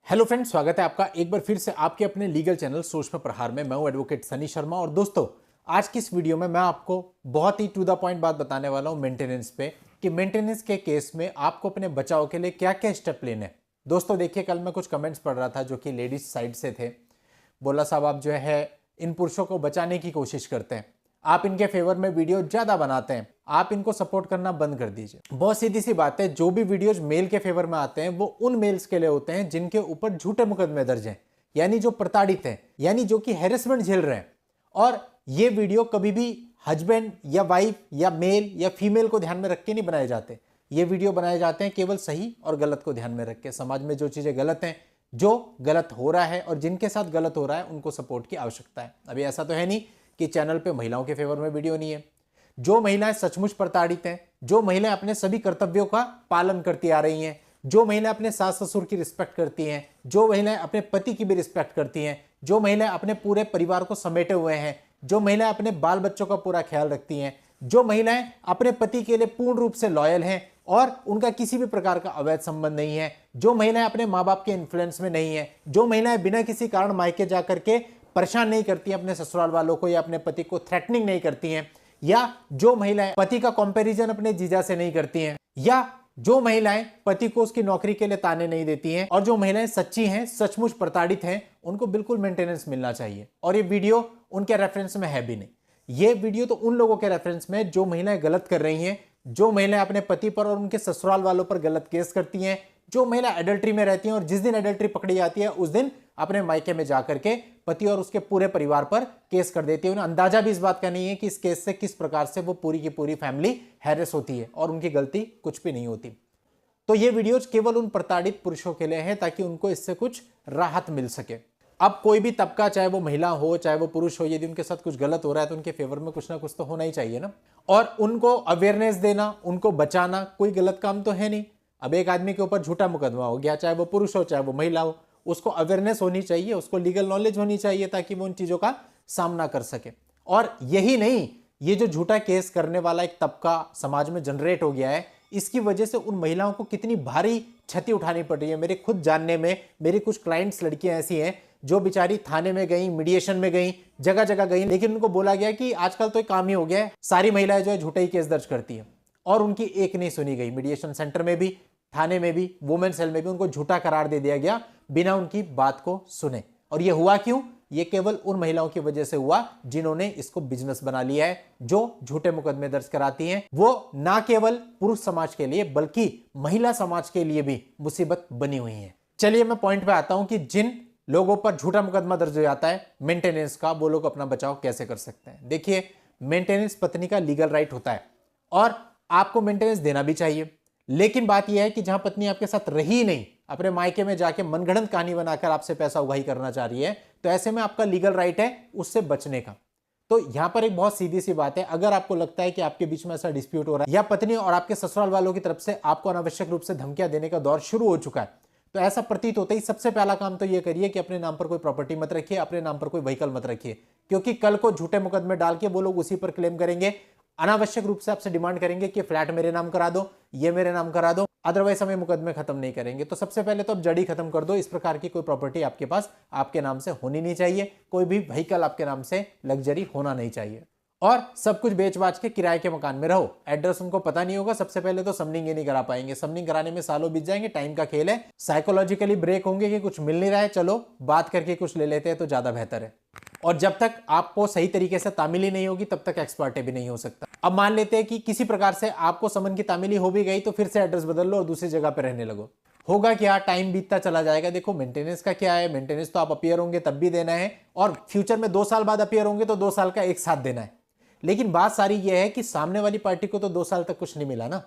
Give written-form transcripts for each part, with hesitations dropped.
Hello friends, स्वागत है आपका एक बार फिर से आपके अपने लीगल चैनल सोच में प्रहार में। मैं हूं एडवोकेट सनी शर्मा। और दोस्तों, आज की इस वीडियो में मैं आपको बहुत ही टू द पॉइंट बात बताने वाला हूं मेंटेनेंस पे, कि मेंटेनेंस के केस में आपको अपने बचाव के लिए क्या क्या स्टेप लेने हैं। दोस्तों देखिए, कल मैं कुछ कमेंट्स पढ़ रहा था जो कि लेडीज साइड से थे। बोला साहब, आप जो है इन पुरुषों को बचाने की कोशिश करते हैं, आप इनके फेवर में वीडियो ज्यादा बनाते हैं, आप इनको सपोर्ट करना बंद कर दीजिए। बहुत सीधी सी बात है, जो भी वीडियोज मेल के फेवर में आते हैं वो उन मेल्स के लिए होते हैं जिनके ऊपर झूठे मुकदमे दर्ज हैं, यानी जो प्रताड़ित हैं, यानी जो कि हैरेसमेंट झेल रहे हैं। और ये वीडियो कभी भी हस्बैंड या वाइफ या मेल या फीमेल को ध्यान में रख के नहीं बनाए जाते। ये वीडियो बनाए जाते हैं केवल सही और गलत को ध्यान में रख के। समाज में जो चीजें गलत हैं, जो गलत हो रहा है और जिनके साथ गलत हो रहा है, उनको सपोर्ट की आवश्यकता है। अभी ऐसा तो है नहीं कि चैनल पे महिलाओं के फेवर में वीडियो नहीं है। जो महिलाएं सचमुच प्रताड़ित हैं, जो महिलाएं अपने सभी कर्तव्यों का पालन करती आ रही हैं, जो महिलाएं अपने सास ससुर की रिस्पेक्ट करती हैं, जो महिलाएं अपने पति की भी रिस्पेक्ट करती हैं, जो महिलाएं अपने पूरे परिवार को समेटे हुए हैं, जो महिलाएं अपने बाल बच्चों का पूरा ख्याल रखती हैं, जो महिलाएं अपने पति के लिए पूर्ण रूप से लॉयल हैं और उनका किसी भी प्रकार का अवैध संबंध नहीं है, जो महिलाएं अपने माँ बाप के इन्फ्लुएंस में नहीं है, जो महिलाएं बिना किसी कारण मायके जाकर के परेशान नहीं करती हैं अपने ससुराल वालों को या अपने पति को थ्रेटनिंग नहीं करती हैं, या जो महिलाएं पति का कंपैरिजन अपने जीजा से नहीं करती हैं, या जो महिलाएं पति को उसकी नौकरी के लिए ताने नहीं देती हैं, और जो महिलाएं सच्ची हैं, सचमुच प्रताड़ित हैं, उनको बिल्कुल मेंटेनेंस मिलना चाहिए। और ये वीडियो उनके रेफरेंस में है भी नहीं। ये वीडियो तो उन लोगों के रेफरेंस में जो महिलाएं गलत कर रही हैं, जो महिलाएं अपने पति पर और उनके ससुराल वालों पर गलत केस करती हैं, जो महिला एडल्ट्री में रहती हैं और जिस दिन एडल्ट्री पकड़ी जाती है उस दिन अपने मायके में जाकर के पति और उसके पूरे परिवार पर केस कर देती है। उन्हें अंदाजा भी इस बात का नहीं है कि इस केस से किस प्रकार से वो पूरी की पूरी फैमिली हैरेस होती है और उनकी गलती कुछ भी नहीं होती। तो ये वीडियोज केवल उन प्रताड़ित पुरुषों के लिए हैं ताकि उनको इससे कुछ राहत मिल सके। अब कोई भी तबका, चाहे वो महिला हो चाहे वो पुरुष हो, यदि उनके साथ कुछ गलत हो रहा है तो उनके फेवर में कुछ ना कुछ तो होना ही चाहिए ना। और उनको अवेयरनेस देना, उनको बचाना कोई गलत काम तो है नहीं। अब एक आदमी के ऊपर झूठा मुकदमा हो गया, चाहे वो पुरुष हो चाहे वो महिला हो, उसको अवेयरनेस होनी चाहिए, उसको लीगल नॉलेज होनी चाहिए ताकि वो उन चीजों का सामना कर सके। और यही नहीं, ये जो झूठा केस करने वाला एक तबका समाज में जनरेट हो गया है, इसकी वजह से उन महिलाओं को कितनी भारी क्षति उठानी पड़ रही है। मेरे खुद जानने में मेरी कुछ क्लाइंट्स लड़कियां ऐसी हैं जो बेचारी थाने में गई, मीडिएशन में गई, जगह जगह गई, लेकिन उनको बोला गया कि आजकल तो एक काम ही हो गया है, सारी महिलाएं जो है झूठे ही केस दर्ज करती हैं, और उनकी एक नहीं सुनी गई। मीडिएशन सेंटर में भी, थाने में भी, वुमेन सेल में भी उनको झूठा करार दे दिया गया बिना उनकी बात को सुने। और ये हुआ क्यों? ये केवल उन महिलाओं की वजह से हुआ जिन्होंने इसको बिजनेस बना लिया है, जो झूठे मुकदमे दर्ज कराती हैं। वो ना केवल पुरुष समाज के लिए बल्कि महिला समाज के लिए भी मुसीबत बनी हुई है। चलिए मैं पॉइंट पे आता हूं कि जिन लोगों पर झूठा मुकदमा दर्ज हो जाता है मेंटेनेंस का, वो लोग अपना बचाव कैसे कर सकते हैं। देखिए, मेंटेनेंस पत्नी का लीगल राइट होता है और आपको मेंटेनेंस देना भी चाहिए। लेकिन बात यह है कि जहां पत्नी आपके साथ रही नहीं, अपने मायके में जाके मनगढ़ंत कहानी बनाकर आपसे पैसा उगाही करना चाह रही है, तो ऐसे में आपका लीगल राइट है उससे बचने का। तो यहां पर एक बहुत सीधी सी बात है, अगर आपको लगता है कि आपके बीच में ऐसा डिस्प्यूट हो रहा है या पत्नी और आपके ससुराल वालों की तरफ से आपको अनावश्यक रूप से धमकियां देने का दौर शुरू हो चुका है, तो ऐसा प्रतीत होता ही सबसे पहला काम तो यह करिए कि अपने नाम पर कोई प्रॉपर्टी मत रखिए, अपने नाम पर कोई व्हीकल मत रखिए, क्योंकि कल को झूठे मुकदमे डाल के वो लोग उसी पर क्लेम करेंगे, अनावश्यक रूप से आपसे डिमांड करेंगे कि फ्लैट मेरे नाम करा दो, ये मेरे नाम करा दो, अदरवाइज हमें मुकदमे खत्म नहीं करेंगे। तो सबसे पहले तो आप जड़ी खत्म कर दो, इस प्रकार की कोई प्रॉपर्टी आपके पास आपके नाम से होनी नहीं चाहिए, कोई भी व्हीकल आपके नाम से लग्जरी होना नहीं चाहिए, और सब कुछ बेच बाच के किराए के मकान में रहो। एड्रेस उनको पता नहीं होगा, सबसे पहले तो समनिंग ही नहीं करा पाएंगे, समनिंग कराने में सालों बीत जाएंगे, टाइम का खेल है। साइकोलॉजिकली ब्रेक होंगे कि कुछ मिल नहीं रहा है, चलो बात करके कुछ ले लेते हैं तो ज्यादा बेहतर है। और जब तक आपको सही तरीके से तामीली नहीं होगी तब तक एक्सपर्टे भी नहीं हो सकता। अब मान लेते हैं कि किसी प्रकार से आपको समन की तामीली हो भी गई, तो फिर से एड्रेस बदल लो और दूसरी जगह पे रहने लगो। होगा क्या? टाइम बीतता चला जाएगा। देखो, मेंटेनेंस का क्या है, मेंटेनेंस तो आप अपीयर होंगे तब भी देना है, और फ्यूचर में 2 साल बाद अपीयर होंगे तो 2 साल का एक साथ देना है। लेकिन बात सारी यह है कि सामने वाली पार्टी को तो 2 साल तक कुछ नहीं मिला ना,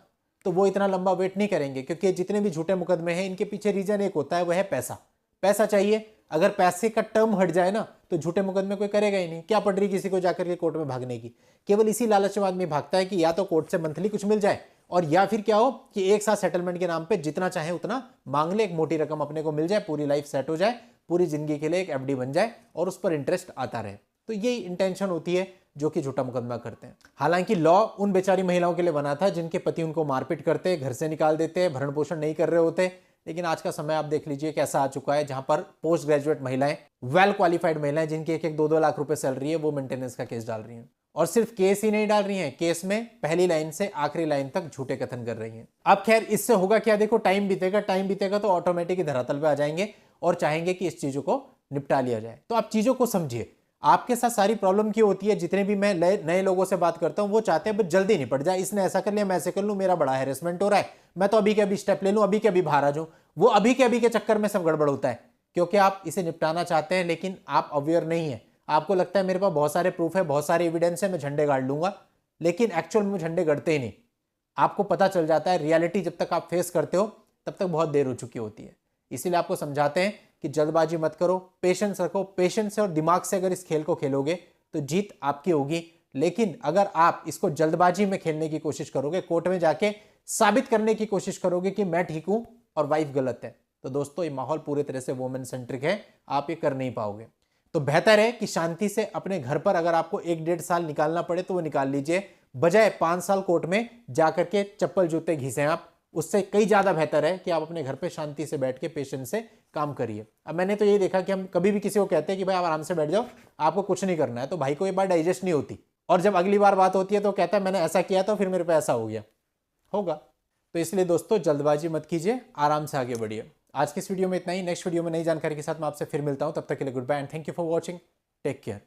तो वो इतना लंबा वेट नहीं करेंगे, क्योंकि जितने भी झूठे मुकदमे हैं इनके पीछे रीजन एक होता है, वह है पैसा। पैसा चाहिए। अगर पैसे का टर्म हट जाए ना तो झूठे मुकदमे कोई करेगा ही नहीं। क्या पड़ रही किसी को जाकर के कोर्ट में भागने की? केवल इसी लालच में आदमी भागता है कि या तो कोर्ट से मंथली कुछ मिल जाए, और या फिर क्या हो कि एक साथ सेटलमेंट के नाम पे जितना चाहे उतना मांग ले, एक मोटी रकम अपने को मिल जाए, पूरी लाइफ सेट हो जाए, पूरी जिंदगी के लिए एक एफडी बन जाए और उस पर इंटरेस्ट आता रहे। तो यही इंटेंशन होती है जो कि झूठा मुकदमा करते हैं। हालांकि लॉ उन बेचारी महिलाओं के लिए बना था जिनके पति उनको मारपीट करते, घर से निकाल देते, भरण पोषण नहीं कर रहे होते, लेकिन आज का समय आप देख लीजिए कैसा आ चुका है, जहां पर पोस्ट ग्रेजुएट महिलाएं, वेल क्वालिफाइड महिलाएं जिनकी 1-1 2-2 लाख रुपए सैलरी है, वो मेंटेनेंस का केस डाल रही हैं। और सिर्फ केस ही नहीं डाल रही हैं, केस में पहली लाइन से आखिरी लाइन तक झूठे कथन कर रही हैं। अब खैर इससे होगा क्या, देखो टाइम बीतेगा तो ऑटोमेटिक ही धरातल पे आ जाएंगे और चाहेंगे कि इस चीजों को निपटा लिया जाए। तो आप चीजों को समझिए, आपके साथ सारी प्रॉब्लम क्यों होती है। जितने भी मैं नए लोगों से बात करता हूं वो चाहते हैं बस जल्दी निपट जाए, इसने ऐसा कर लिया मैं ऐसे कर लूं, मेरा बड़ा हैरेसमेंट हो रहा है, मैं तो अभी के अभी स्टेप ले लूं, अभी के अभी बाहर आ जाऊं। वो अभी के चक्कर में सब गड़बड़ होता है, क्योंकि आप इसे निपटाना चाहते हैं लेकिन आप अवेयर नहीं है। आपको लगता है मेरे पास बहुत सारे प्रूफ है, बहुत सारे एविडेंस है, मैं झंडे गाड़ लूंगा, लेकिन एक्चुअल में झंडे गड़ते ही नहीं। आपको पता चल जाता है रियलिटी जब तक आप फेस करते हो तब तक बहुत देर हो चुकी होती है। इसीलिए आपको समझाते हैं कि जल्दबाजी मत करो, पेशेंस रखो। पेशेंस से और दिमाग से अगर इस खेल को खेलोगे तो जीत आपकी होगी। लेकिन अगर आप इसको जल्दबाजी में खेलने की कोशिश करोगे, कोर्ट में जाके साबित करने की कोशिश करोगे कि मैं ठीक हूं और वाइफ गलत है, तो दोस्तों ये माहौल पूरी तरह से वुमेन सेंट्रिक है, आप ये कर नहीं पाओगे। तो बेहतर है कि शांति से अपने घर पर अगर आपको 1-1.5 साल निकालना पड़े तो वो निकाल लीजिए, बजाय 5 साल कोर्ट में जाकर के चप्पल जूते घिसे आप। उससे कई ज्यादा बेहतर है कि आप अपने घर पे शांति से बैठ के पेशेंस से काम करिए। अब मैंने तो ये देखा कि हम कभी भी किसी को कहते हैं कि भाई आप आराम से बैठ जाओ, आपको कुछ नहीं करना है, तो भाई को ये बात डाइजेस्ट नहीं होती, और जब अगली बार बात होती है तो कहता है मैंने ऐसा किया तो फिर मेरे पे ऐसा हो गया होगा। तो इसलिए दोस्तों जल्दबाजी मत कीजिए, आराम से आगे बढ़िए। आज की इस वीडियो में इतना ही। नेक्स्ट वीडियो में नई जानकारी के साथ मैं आपसे फिर मिलता हूं, तब तक के लिए goodbye and thank you for watching. Take care.